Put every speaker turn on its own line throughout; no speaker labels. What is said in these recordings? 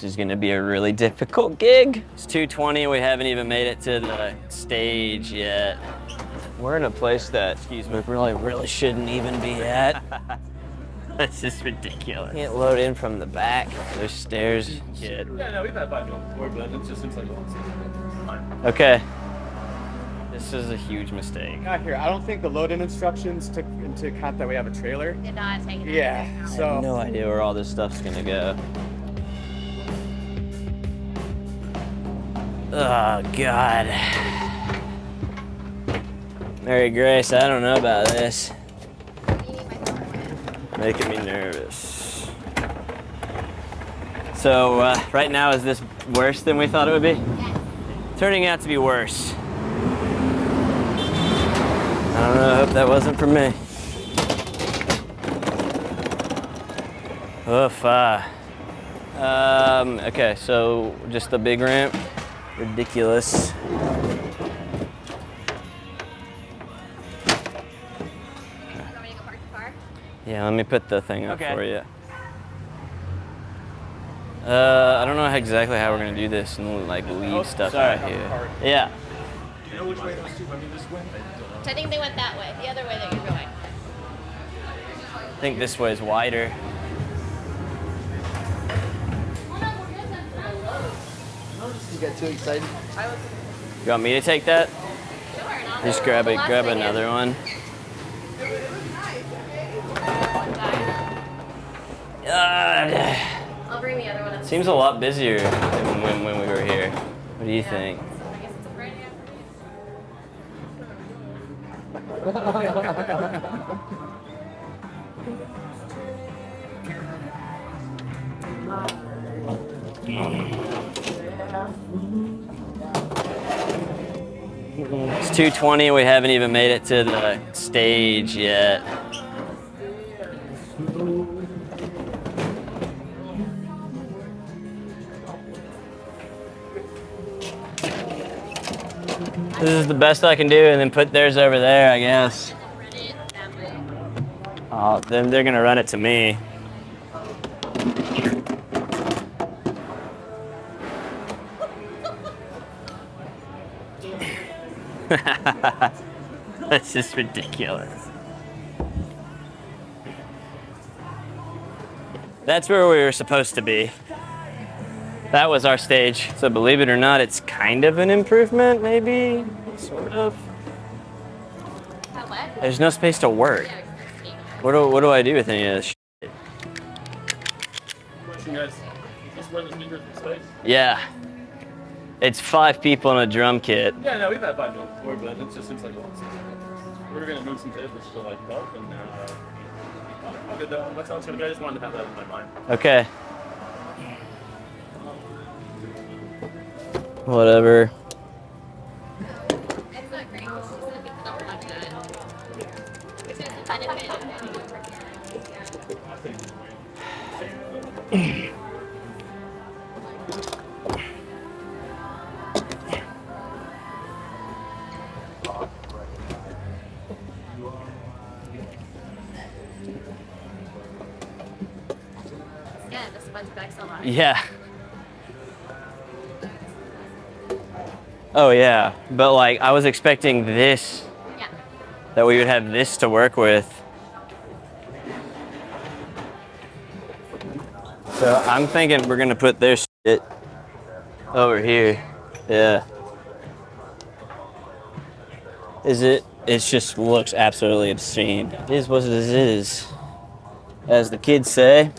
This is gonna be a really difficult gig. It's 2:20, we haven't even made it to the stage yet. We're in a place that, excuse me, really shouldn't even be at. This is ridiculous. Can't load in from the back. There's stairs.
Yeah, no, we've had 5 people before, but it just seems like fine.
Okay. This is a huge mistake.
Not here. I don't think the load-in instructions took into account that we have a trailer.
Did not take it.
Yeah, so.
I have no idea where all this stuff's gonna go. Oh, God. Mary Grace, I don't know about this. Making me nervous. So, right now, is this worse than we thought it would be?
Yes.
Turning out to be worse. I don't know, I hope that wasn't for me. Oof, okay, so just the big ramp. Ridiculous. Yeah, let me put the thing up for you. I don't know exactly how we're gonna do this and like leave stuff out here. Yeah.
Do you know which way those two went this way?
So I think they went that way, the other way that you're going.
I think this way is wider.
You got too excited?
You want me to take that?
Sure.
Just grab another one. God.
I'll bring the other one up.
Seems a lot busier than when we were here. What do you think?
I guess it's a Friday
It's 2:20, we haven't even made it to the stage yet. This is the best I can do, and then put theirs over there, I guess. Oh, then they're gonna run it to me. That's just ridiculous. That's where we were supposed to be. That was our stage. So believe it or not, it's kind of an improvement, maybe, sort of. There's no space to work. What do I do with any of this shit?
Question, guys. Is this where the speakers will stay?
Yeah. It's 5 people in a drum kit.
Yeah, no, we've had 5 people before, but it just seems like we're gonna move some tables to like bulk and I'll get that one myself. I just wanted to have that in my mind.
Okay. Whatever.
It's not great. It's just gonna be something like that. It's just a benefit. Yeah, the sponge bag's so large.
Yeah. Oh yeah, but like I was expecting this,
Yeah.
that we would have this to work with. So I'm thinking we're gonna put their shit over here. Yeah. Is it? It just looks absolutely obscene. It is what it is, as the kids say.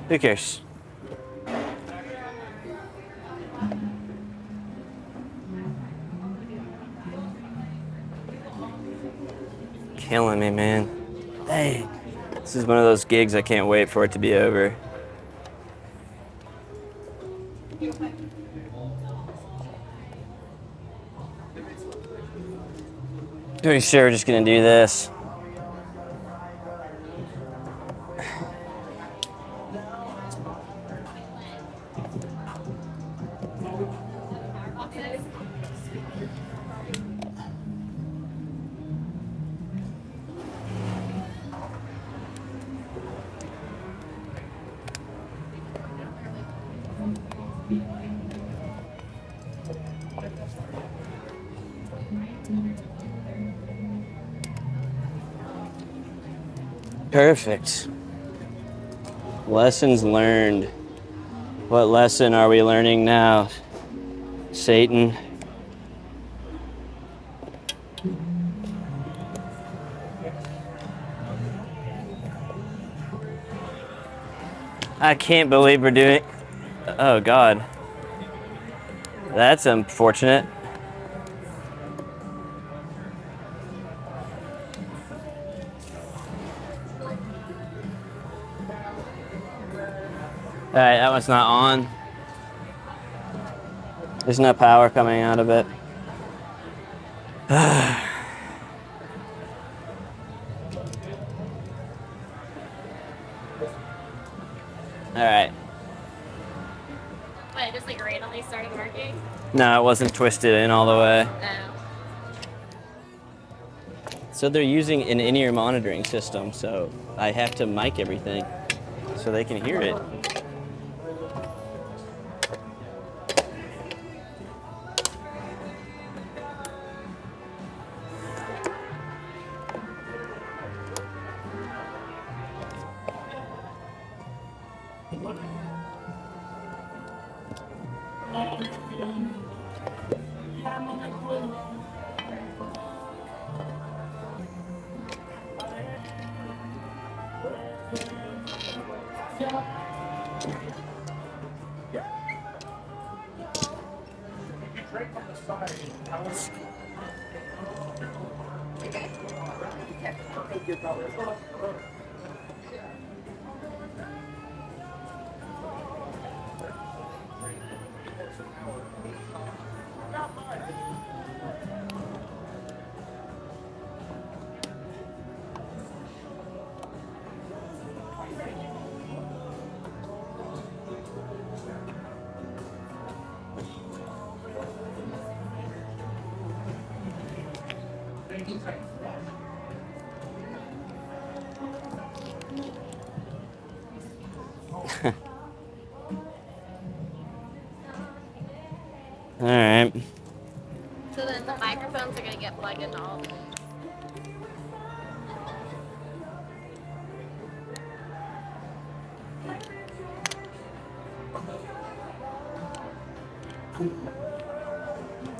Who cares? Killing me, man. Dang. This is one of those gigs I can't wait for it to be over. Pretty sure we're just gonna do this. Perfect. Lessons learned. What lesson are we learning now, Satan? I can't believe we're doing. Oh God. That's unfortunate. All right, that one's not on. There's no power coming out of it. All right.
What, just like randomly started working?
No, it wasn't twisted in all the way.
Oh.
So they're using an in-ear monitoring system, so I have to mic everything so they can hear it. All right.
So then the microphones are gonna get plugged into all of them.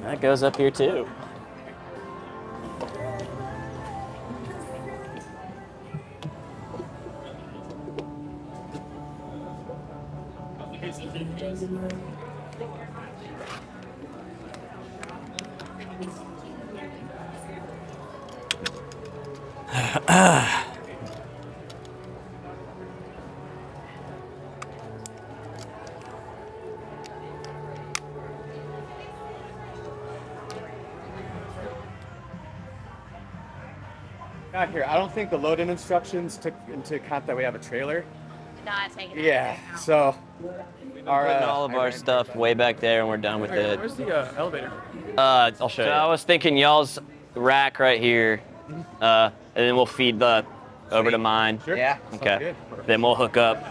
That goes up here too.
Not here. I don't think the load-in instructions took into account that we have a trailer.
No, I take it.
Yeah. So
Putting all of our stuff way back there and we're done with it.
Where's the elevator?
I'll show you. I was thinking y'all's rack right here, and then we'll feed the over to mine.
Sure.
Yeah.
Okay. Then we'll hook up.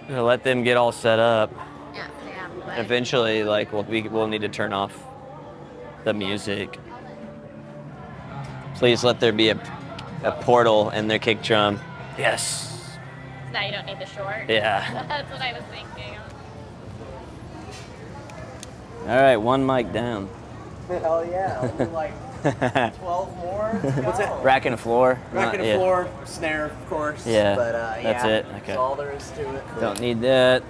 We'll let them get all set up.
Yeah, yeah. But
Eventually, like we'll need to turn off the music. Please let there be a portal in their kick drum. Yes.
now you don't need the short.
Yeah.
That's what I was thinking.
All right, one mic down.
Hell yeah. Only like 12 more.
What's it? Rack and floor.
Rack and
Yeah.
floor, snare, of course.
Yeah,
But
that's
yeah,
it. Okay.
That's all there is to it.
Don't need that.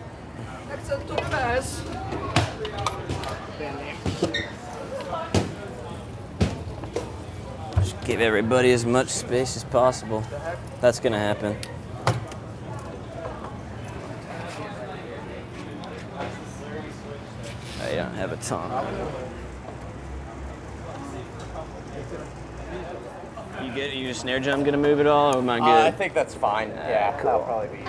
Just give everybody as much space as possible. That's gonna happen. I don't have a ton. You a snare drum gonna move at all, or am I good?
I think that's fine. Yeah,
cool.
that'll probably be.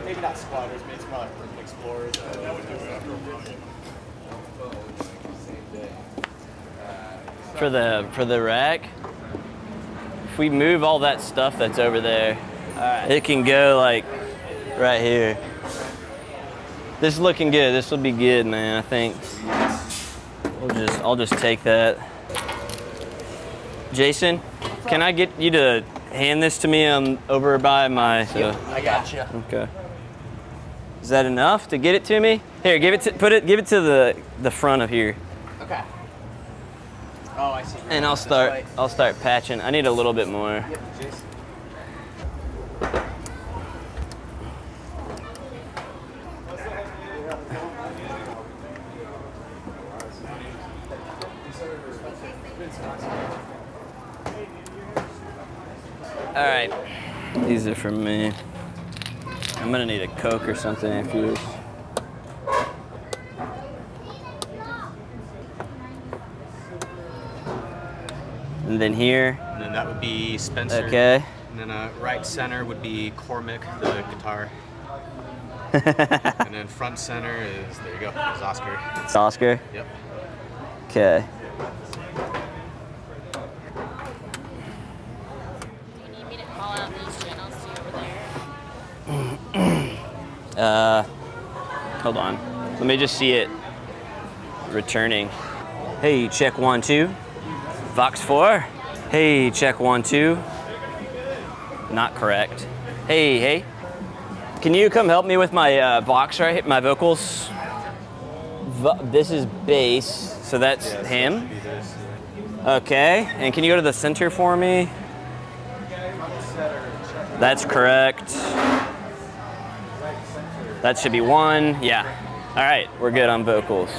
Maybe not squatters, maybe it's more like urban explorers.
For the rack, if we move all that stuff that's over there, it can go like right here. This is looking good. This will be good, man. I think I'll just take that. Jason, can I get you to hand this to me? I'm over by my.
Yep, I got you.
Okay. Is that enough to get it to me? Here, give it to the front of here.
Okay. Oh, I see.
And I'll start patching. I need a little bit more.
Yep, Jason.
All right, these are from me. I'm gonna need a Coke or something after this. And then here.
And then that would be Spencer.
Okay.
And then right center would be Cormac, the guitar. And then front center is, there you go, is Oscar.
It's Oscar?
Yep.
Okay.
Do you need me to call out these channels to you over there?
Hold on. Let me just see it returning. Hey, check 1, 2. Vox 4. Hey, check 1, 2. Not correct. Hey. Can you come help me with my Vox right here, my vocals? This is bass, so that's him. Okay, and can you go to the center for me? That's correct. That should be 1, yeah. All right, we're good on vocals.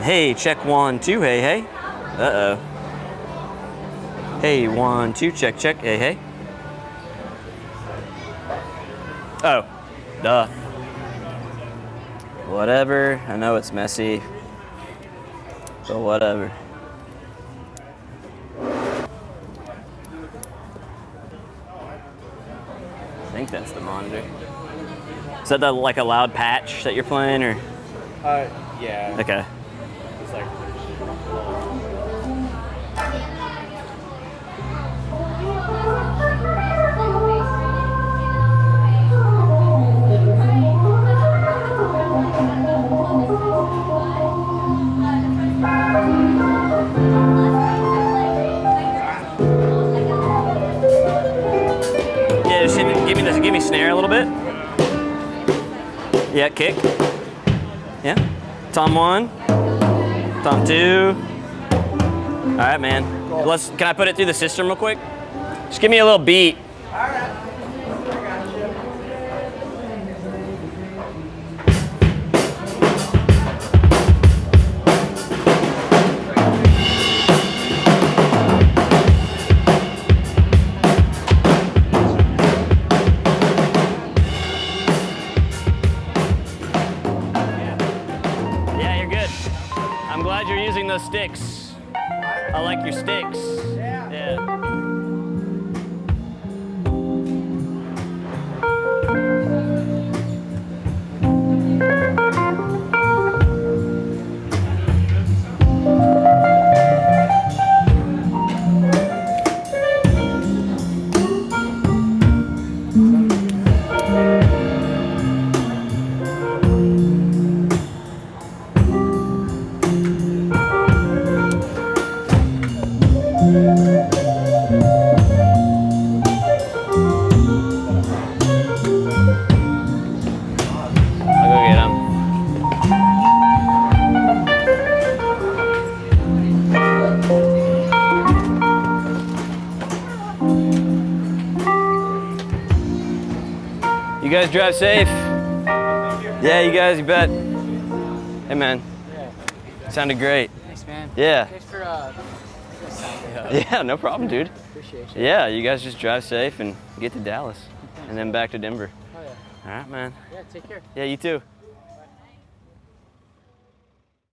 Hey, check 1, 2, hey. Uh-oh. Hey, 1, 2, check, hey. Oh, duh. Whatever, I know it's messy, but whatever. I think that's the monitor. Is that like a loud patch that you're playing, or?
Yeah.
Okay.
It's like.
Yeah, just give me snare a little bit. Yeah, kick. Yeah. Tom 1. Tom 2. All right, man. Can I put it through the system real quick? Just give me a little beat.
All right.
Yeah, you're good. I'm glad you're using those sticks. I like your sticks. Yeah. I'll go get 'em. You guys drive safe. Yeah, you guys, you bet. Hey, man. Sounded great.
Thanks, man.
Yeah.
Thanks for
Yeah, no problem, dude.
appreciate you.
Yeah, you guys just drive safe and get to Dallas. And then back to Denver.
Oh yeah.
All right, man.
Yeah, take care.
Yeah, you too.